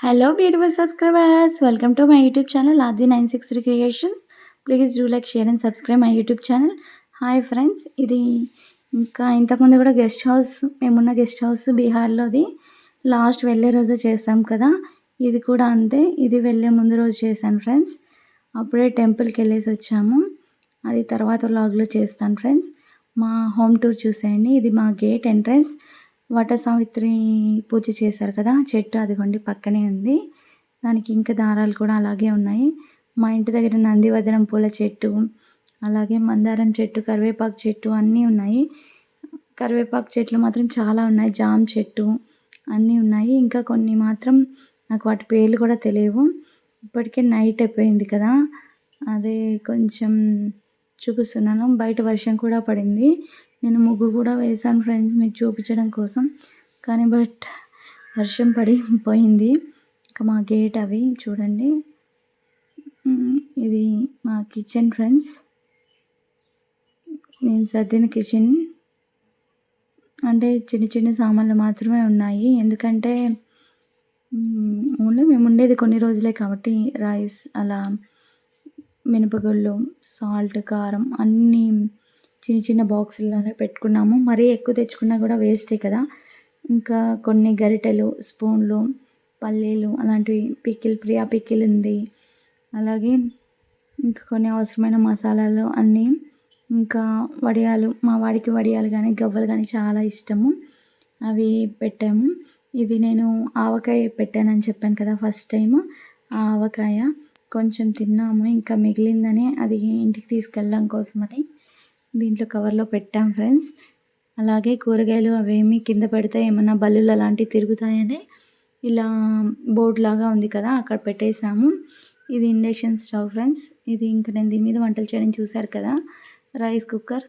Hello, beautiful subscribers. Welcome to my YouTube channel, Adi960 Creations. Please do like, share, and subscribe my YouTube channel. Hi friends, ఇది ఇంకా ఇంతకుముందు కూడా guest house మేమున్న guest house బీహార్లోది last వెళ్ళే రోజే చేసాం కదా. ఇది కూడా అంతే, ఇది వెళ్ళే ముందు రోజు చేశాను ఫ్రెండ్స్. అప్పుడే టెంపుల్కి వెళ్ళేసి వచ్చాము, అది తర్వాత వ్లాగ్లో చేస్తాను ఫ్రెండ్స్. మా హోమ్ టూర్ చూసేయండి. ఇది మా గేట్ ఎంట్రన్స్. వట సావిత్రి పూజ చేశారు కదా, చెట్టు అదిగోండి పక్కనే ఉంది. దానికి ఇంకా దారాలు కూడా అలాగే ఉన్నాయి. మా ఇంటి దగ్గర నందివర్ధనం పూల చెట్టు, అలాగే మందారం చెట్టు, కరివేపాకు చెట్టు అన్నీ ఉన్నాయి. కరివేపాకు చెట్లు మాత్రం చాలా ఉన్నాయి. జామ చెట్టు అన్నీ ఉన్నాయి. ఇంకా కొన్ని మాత్రం నాకు వాటి పేర్లు కూడా తెలియవు. ఇప్పటికే నైట్ అయిపోయింది కదా, అదే కొంచెం చూపిస్తున్నాను. బయట వర్షం కూడా పడింది. నేను ముగ్గు కూడా వేశాను ఫ్రెండ్స్ మీకు చూపించడం కోసం, కానీ వర్షం పడి పోయింది. ఇంకా మా గేట్ అవి చూడండి. ఇది మా కిచెన్ ఫ్రెండ్స్. నేను సర్దిన కిచెన్ అంటే చిన్న చిన్న సామాన్లు మాత్రమే ఉన్నాయి. ఎందుకంటే ఓన్లీ మేము ఉండేది కొన్ని రోజులే కాబట్టి రైస్ అలా మినపగుళ్ళు, సాల్ట్, కారం అన్నీ చిన్న చిన్న బాక్సుల్లోనే పెట్టుకున్నాము. మరీ ఎక్కువ తెచ్చుకున్నా కూడా వేస్టే కదా. ఇంకా కొన్ని గరిటెలు, స్పూన్లు, పల్లీలు అలాంటివి, ప్రియా పికిల్ ఉంది. అలాగే ఇంకా కొన్ని అవసరమైన మసాలాలు అన్నీ, ఇంకా వడియాలు, మా వాడికి వడియాలు కానీ గవ్వలు కానీ చాలా ఇష్టము, అవి పెట్టాము. ఇది నేను ఆవకాయ పెట్టానని చెప్పాను కదా ఫస్ట్ టైము. ఆ ఆవకాయ కొంచెం తిన్నాము, ఇంకా మిగిలిందని అది ఇంటికి తీసుకెళ్ళడం కోసమని దీంట్లో కవర్లో పెట్టాం ఫ్రెండ్స్. అలాగే కూరగాయలు అవేమి కింద పెడితే ఏమన్నా బల్లులు అలాంటివి తిరుగుతాయని ఇలా బోర్డు లాగా ఉంది కదా, అక్కడ పెట్టేసాము. ఇది ఇండక్షన్ స్టవ్ ఫ్రెండ్స్. ఇది ఇంకా నేను దీని మీద వంటలు చేయడం చూశారు కదా, రైస్ కుక్కర్.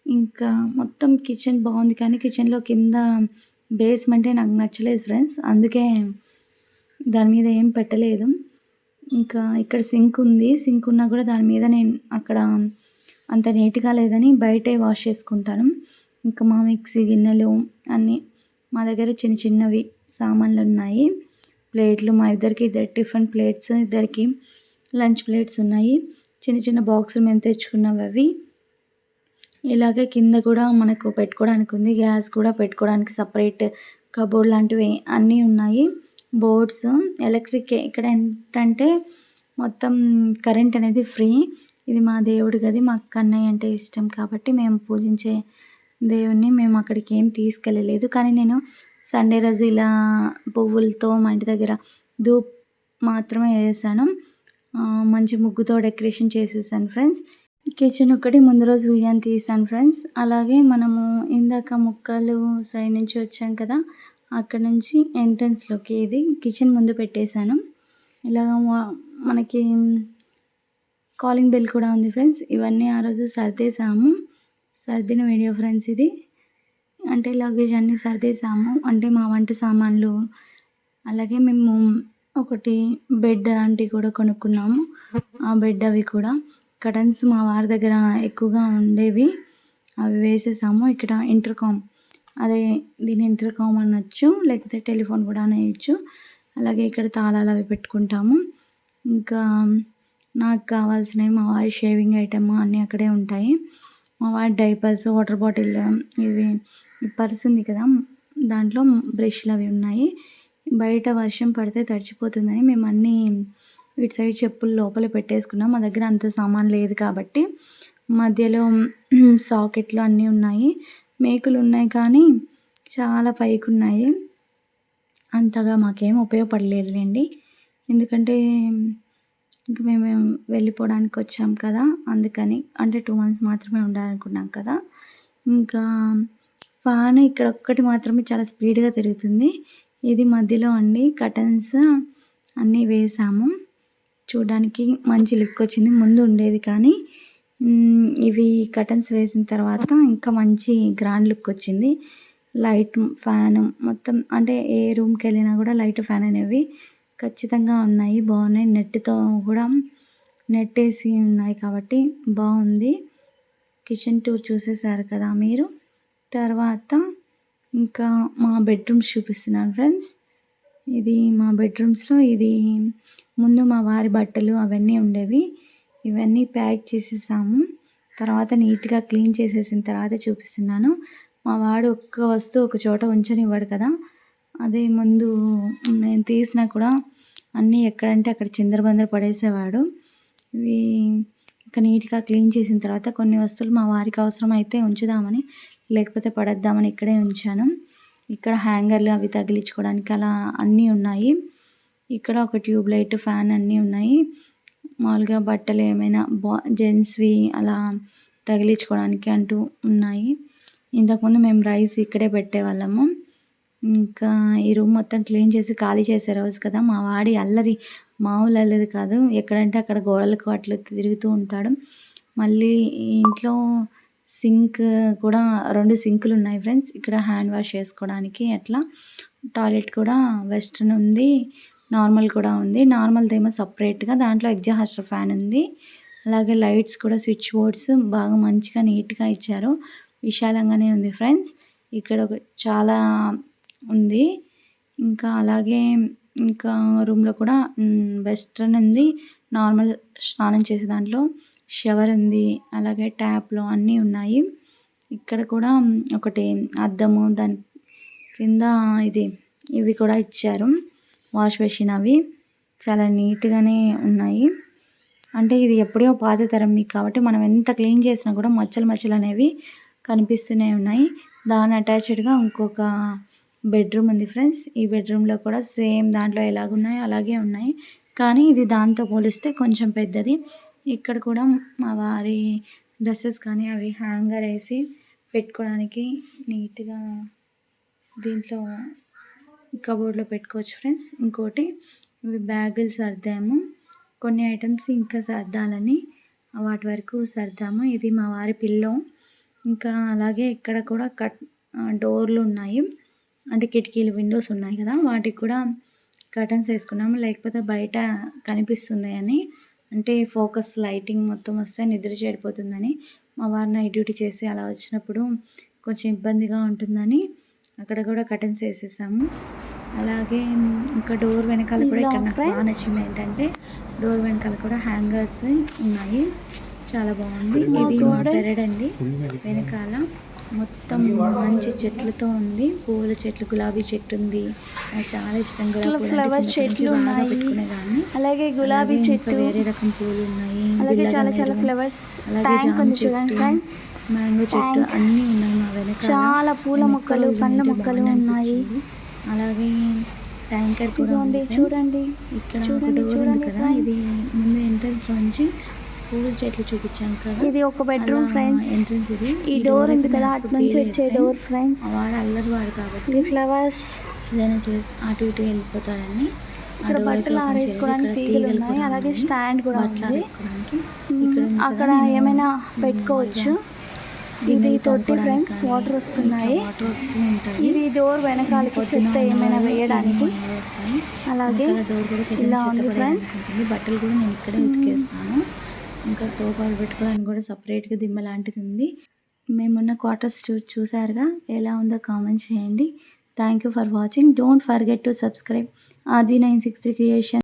ఇంకా మొత్తం కిచెన్ బాగుంది, కానీ కిచెన్లో కింద బేస్మెంటే నాకు నచ్చలేదు ఫ్రెండ్స్, అందుకే దాని మీద ఏం పెట్టలేదు. ఇంకా ఇక్కడ సింక్ ఉంది. సింక్ ఉన్నా కూడా దాని మీద నేను అక్కడ అంత నీట్గా లేదని బయటే వాష్ చేసుకుంటాను. ఇంకా మా మిక్సీ గిన్నెలు అన్నీ మా దగ్గర చిన్న చిన్నవి సామాన్లు ఉన్నాయి. ప్లేట్లు మా ఇద్దరికి టిఫిన్ ప్లేట్స్, ఇద్దరికి లంచ్ ప్లేట్స్ ఉన్నాయి. చిన్న చిన్న బాక్సులు మేము తెచ్చుకున్నవి అవి. ఇలాగే కింద కూడా మనకు పెట్టుకోవడానికి ఉంది. గ్యాస్ కూడా పెట్టుకోవడానికి సపరేట్ కబోర్డ్ లాంటివి అన్నీ ఉన్నాయి. Boards electric. ఇక్కడ ఏంటంటే మొత్తం కరెంట్ అనేది ఫ్రీ. ఇది మా దేవుడి గది. మా కన్నయ్య అంటే ఇష్టం కాబట్టి మేము పూజించే దేవుణ్ణి మేము అక్కడికి ఏం తీసుకెళ్ళలేదు. కానీ నేను సండే రోజు ఇలా పువ్వులతో మా ఇంటి దగ్గర ధూప్ మాత్రమే వేసాను. మంచి ముగ్గుతో డెకరేషన్ చేసేసాను ఫ్రెండ్స్. కిచెన్ ఒక్కటి ముందు రోజు వీడియోని తీసాను ఫ్రెండ్స్. అలాగే మనము ఇందాక ముక్కలు సైడ్ నుంచి వచ్చాం కదా, అక్కడ నుంచి ఎంట్రన్స్లోకి ఇది కిచెన్ ముందు పెట్టేశాను. ఇలాగ మనకి కాలింగ్ బెల్ కూడా ఉంది ఫ్రెండ్స్. ఇవన్నీ ఆ రోజు సర్దేశాము. సర్దిన వీడియో ఫ్రెండ్స్ ఇది. అంటే లగేజ్ అన్నీ సర్దేశాము, అంటే మా వంట సామాన్లు. అలాగే మేము ఒకటి బెడ్ లాంటివి కూడా కొనుక్కున్నాము. ఆ బెడ్ అవి కూడా కర్టన్స్ మా వారి దగ్గర ఎక్కువగా ఉండేవి, అవి వేసేసాము. ఇక్కడ ఇంటర్కామ్, అదే దీని ఇంటర్కామ్ అనొచ్చు, లేకపోతే టెలిఫోన్ కూడా అనేయచ్చు. అలాగే ఇక్కడ తాళాలు అవి పెట్టుకుంటాము. ఇంకా నాకు కావాల్సినవి మా వారి షేవింగ్ ఐటమ్ అన్నీ అక్కడే ఉంటాయి. మా వారి డైపర్స్, వాటర్ బాటిల్, ఇవి ఈ పర్స్ ఉంది కదా, దాంట్లో బ్రష్లు అవి ఉన్నాయి. బయట వర్షం పడితే తడిచిపోతుందని మేము అన్నీ ఇటు సైడ్ చెప్పులు లోపల పెట్టేసుకున్నాం. మా దగ్గర అంత సామాన్ లేదు కాబట్టి మధ్యలో సాకెట్లు అన్నీ ఉన్నాయి. మేకులు ఉన్నాయి కానీ చాలా పైకి ఉన్నాయి. అంతగా మాకేం ఉపయోగపడలేదులేండి, ఎందుకంటే ఇంక మేము వెళ్ళిపోవడానికి వచ్చాం కదా, అందుకని. అంటే 2 మంత్స్ మాత్రమే ఉండాలనుకున్నాం కదా. ఇంకా ఫ్యాన్ ఇక్కడ ఒక్కటి మాత్రమే చాలా స్పీడ్గా తిరుగుతుంది. ఇది మధ్యలో అండి కర్టన్స్ అన్నీ వేసాము. చూడడానికి మంచి లుక్ వచ్చింది. ముందు ఉండేది కానీ ఇవి కర్టన్స్ వేసిన తర్వాత ఇంకా మంచి గ్రాండ్ లుక్ వచ్చింది. లైట్, ఫ్యాను మొత్తం, అంటే ఏ రూమ్కి వెళ్ళినా కూడా లైట్, ఫ్యాన్ అనేవి ఖచ్చితంగా ఉన్నాయి, బాగున్నాయి. నెట్తో కూడా నెట్టేసి ఉన్నాయి కాబట్టి బాగుంది. కిచెన్ టూర్ చూసేసారు కదా మీరు. తర్వాత ఇంకా మా బెడ్రూమ్స్ చూపిస్తున్నాను ఫ్రెండ్స్. ఇది మా బెడ్రూమ్స్లో ఇది ముందు మా వారి బట్టలు అవన్నీ ఉండేవి. ఇవన్నీ ప్యాక్ చేసేసాము. తర్వాత నీట్గా క్లీన్ చేసేసిన తర్వాత చూపిస్తున్నాను. మా వాడు ఒక్క వస్తువు ఒక చోట ఉంచనివ్వడు కదా. అదే ముందు నేను తీసినా కూడా అన్నీ ఎక్కడంటే అక్కడ చిందరబందర పడేసేవాడు. ఇవి ఇంకా నీట్గా క్లీన్ చేసిన తర్వాత కొన్ని వస్తువులు మా వారికి అవసరమైతే ఉంచుదామని, లేకపోతే పడేద్దామని ఇక్కడే ఉంచాను. ఇక్కడ హ్యాంగర్లు అవి తగిలించుకోవడానికి అలా అన్నీ ఉన్నాయి. ఇక్కడ ఒక ట్యూబ్ లైట్, ఫ్యాన్ అన్నీ ఉన్నాయి. మామూలుగా బట్టలు ఏమైనా జెంట్స్వి అలా తగిలించుకోవడానికి అంటూ ఉన్నాయి. ఇంతకుముందు మేము రైస్ ఇక్కడే పెట్టేవాళ్ళము. ఇంకా ఈ రూమ్ మొత్తం క్లీన్ చేసి ఖాళీ చేసే రోజు కదా, మా వాడి అల్లరి మామూలు అల్లరి కాదు. ఎక్కడంటే అక్కడ గోడలకు అట్లా తిరుగుతూ ఉంటాడు. మళ్ళీ ఈ ఇంట్లో సింక్ కూడా 2 సింకులు ఉన్నాయి ఫ్రెండ్స్. ఇక్కడ హ్యాండ్ వాష్ చేసుకోవడానికి అట్లా. టాయిలెట్ కూడా వెస్ట్రన్ ఉంది, నార్మల్ కూడా ఉంది. నార్మల్దేమో సపరేట్గా, దాంట్లో ఎగ్జాస్ట్ ఫ్యాన్ ఉంది. అలాగే లైట్స్ కూడా స్విచ్ బోర్డ్స్ బాగా మంచిగా నీట్గా ఇచ్చారు. విశాలంగానే ఉంది ఫ్రెండ్స్. ఇక్కడ చాలా ఉంది. ఇంకా అలాగే ఇంకా రూమ్లో కూడా వెస్ట్రన్ ఉంది, నార్మల్ స్నానం చేసే దాంట్లో షవర్ ఉంది, అలాగే ట్యాప్లు అన్నీ ఉన్నాయి. ఇక్కడ కూడా ఒకటి అద్దము, దాని కింద ఇవి కూడా ఇచ్చారు, వాష్ బేసిన్. అవి చాలా నీట్గానే ఉన్నాయి. అంటే ఇది ఎప్పుడో పాత తరం కాబట్టి మనం ఎంత క్లీన్ చేసినా కూడా మచ్చలు అనేవి కనిపిస్తూనే ఉన్నాయి. దాని అటాచ్డ్గా ఇంకొక బెడ్రూమ్ ఉంది ఫ్రెండ్స్. ఈ బెడ్రూమ్లో కూడా సేమ్ దాంట్లో ఎలాగున్నాయో అలాగే ఉన్నాయి, కానీ ఇది దాంతో పోలిస్తే కొంచెం పెద్దది. ఇక్కడ కూడా మా వారి డ్రెస్సెస్ కానీ అవి హ్యాంగర్ వేసి పెట్టుకోవడానికి నీట్గా దీంట్లో కబోర్డ్లో పెట్టుకోవచ్చు ఫ్రెండ్స్. ఇంకోటి ఇవి బ్యాగులు సర్దాము, కొన్ని ఐటమ్స్ ఇంకా సర్దాలని వాటి వరకు సర్దాము. ఇది మా వారి పిల్లో. ఇంకా అలాగే ఇక్కడ కూడా డోర్లు ఉన్నాయి, అంటే కిటికీలు, విండోస్ ఉన్నాయి కదా, వాటికి కూడా కర్టన్స్ వేసుకున్నాము. లేకపోతే బయట కనిపిస్తుంది అని, అంటే ఫోకస్ లైటింగ్ మొత్తం వస్తే నిద్ర చెడిపోతుందని, మా వారు నైట్ డ్యూటీ చేసి అలా వచ్చినప్పుడు కొంచెం ఇబ్బందిగా ఉంటుందని అక్కడ కూడా కర్టన్స్ వేసేసాము. అలాగే ఇంకా డోర్ వెనకాల కూడా ఇక్కడ నాకు బాగా నచ్చింది ఏంటంటే, డోర్ వెనకాల కూడా హ్యాంగర్స్ ఉన్నాయి, చాలా బాగుంది. ఇది మా పెరడ్ అండి. వెనకాల మొత్తం మంచి చెట్లతో ఉంది, పూల చెట్లు, గులాబీ చెట్టు ఉంది. నాకు చాలా ఇష్టం గులాబీ ఫ్లవర్ చెట్లు ఉన్నాయి, పెట్టుకునేదాన్ని. అలాగే గులాబీ చెట్టు, వేరే రకం పూలు ఉన్నాయి, అలాగే చాలా ఫ్లవర్స్, అలాగే జామ చెట్టు, మ్యాంగో చెట్టు అన్నీ ఉన్నాయి మా వెనకాల. చాలా పూల మొక్కలు, పండ్ల మొక్కలు ఉన్నాయి. అలాగే ట్యాంకర్ కూడా ఉంది చూడండి. ఇక్కడ డోర్ ఉంది కదా, ఇది ముందు ఎంట్రన్స్ నుంచి పూల చెట్లు చూపించాను కదా, ఇది ఒక బెడ్రూమ్ ఫ్రెండ్స్. ఎంట్రన్స్ ఇది. ఈ డోర్ ఉంది కదా, అటు నుంచి వచ్చే డోర్ ఫ్రెండ్స్. వాడు అల్లరి వాడు కాబట్టి ఫ్లవర్స్ ఏదైనా చేసి అటు ఇటు వెళ్ళిపోతాడని. ఇక్కడ బట్టలు ఆరేసుకోవడానికి తీగలు ఉన్నాయి, అలాగే స్టాండ్ కూడా ఉంది. అక్కడ ఏమైనా పెట్టుకోవచ్చు. ఇది తొట్టి ఫ్రెండ్స్, వాటర్ వస్తున్నాయి. ఇది డోర్ వెనకాలకి చెత్త ఏమైనా వేయడానికి. అలాగే ఇలా ఉంది ఫ్రెండ్స్. బట్టలు కూడా నేను ఇక్కడే ఉతికేస్తాను. ఇంకా సోఫాలు పెట్టుకోవడానికి కూడా సపరేట్గా దిమ్మ లాంటిది ఉంది. మేమున్న క్వార్టర్స్ చూసారుగా, ఎలా ఉందో కామెంట్ చేయండి. Thank you for watching. Don't forget to subscribe Adi 963 Creation.